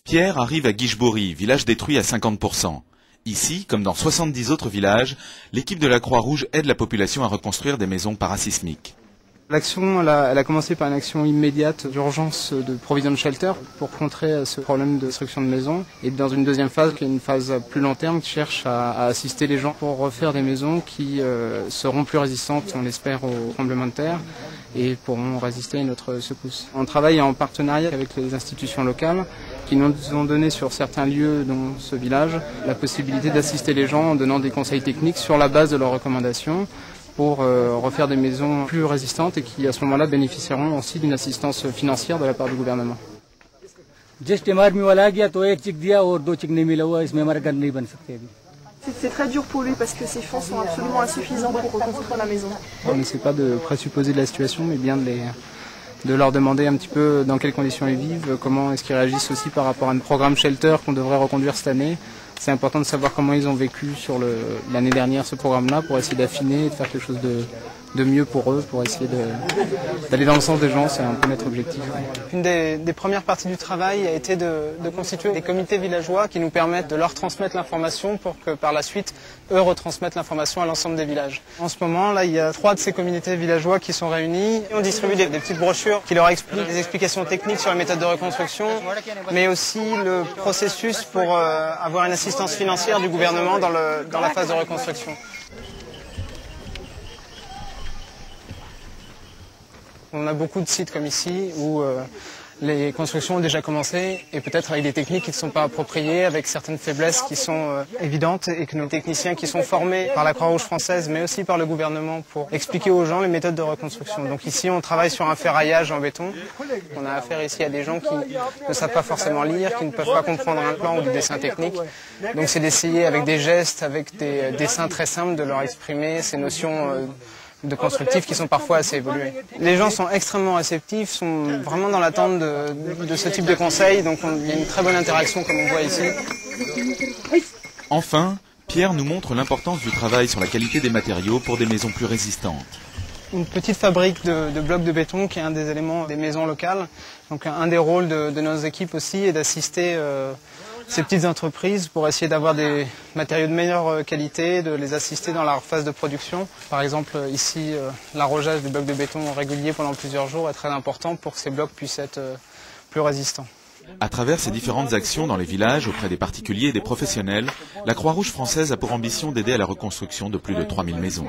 Pierre arrive à Guichebory, village détruit à 50%. Ici, comme dans 70 autres villages, l'équipe de la Croix-Rouge aide la population à reconstruire des maisons parasismiques. L'action, elle a commencé par une action immédiate d'urgence de provision de shelter pour contrer ce problème de destruction de maisons. Et dans une deuxième phase, qui est une phase plus long terme, qui cherche à assister les gens pour refaire des maisons qui seront plus résistantes, on l'espère, au tremblement de terre et pourront résister à notre secousse. On travaille en partenariat avec les institutions locales qui nous ont donné sur certains lieux, dont ce village, la possibilité d'assister les gens en donnant des conseils techniques sur la base de leurs recommandations pour refaire des maisons plus résistantes et qui à ce moment-là bénéficieront aussi d'une assistance financière de la part du gouvernement. C'est très dur pour lui parce que ses fonds sont absolument insuffisants pour reconstruire la maison. On n'essaie pas de présupposer de la situation, mais bien de leur demander un petit peu dans quelles conditions ils vivent, comment est-ce qu'ils réagissent aussi par rapport à un programme shelter qu'on devrait reconduire cette année. C'est important de savoir comment ils ont vécu sur l'année dernière ce programme-là pour essayer d'affiner et de faire quelque chose de mieux pour eux, pour essayer d'aller dans le sens des gens, c'est un peu notre objectif. Une des premières parties du travail a été de constituer des comités villageois qui nous permettent de leur transmettre l'information pour que par la suite, eux retransmettent l'information à l'ensemble des villages. En ce moment, là, il y a 3 de ces comités villageois qui sont réunis. On distribue des petites brochures qui leur expliquent des explications techniques sur la méthode de reconstruction, mais aussi le processus pour avoir une assistance financière du gouvernement dans la phase de reconstruction. On a beaucoup de sites comme ici où les constructions ont déjà commencé et peut-être avec des techniques qui ne sont pas appropriées, avec certaines faiblesses qui sont évidentes et que nos techniciens qui sont formés par la Croix-Rouge française mais aussi par le gouvernement pour expliquer aux gens les méthodes de reconstruction. Donc ici on travaille sur un ferraillage en béton. On a affaire ici à des gens qui ne savent pas forcément lire, qui ne peuvent pas comprendre un plan ou du dessin technique. Donc c'est d'essayer avec des gestes, avec des dessins très simples de leur exprimer ces notions de constructifs qui sont parfois assez évolués. Les gens sont extrêmement réceptifs, sont vraiment dans l'attente de ce type de conseils, donc il y a une très bonne interaction comme on voit ici. Enfin, Pierre nous montre l'importance du travail sur la qualité des matériaux pour des maisons plus résistantes. Une petite fabrique de blocs de béton qui est un des éléments des maisons locales. Donc un des rôles de nos équipes aussi est d'assister ces petites entreprises pour essayer d'avoir des matériaux de meilleure qualité, de les assister dans leur phase de production. Par exemple, ici, l'arrosage des blocs de béton régulier pendant plusieurs jours est très important pour que ces blocs puissent être plus résistants. À travers ces différentes actions dans les villages, auprès des particuliers et des professionnels, la Croix-Rouge française a pour ambition d'aider à la reconstruction de plus de 3000 maisons.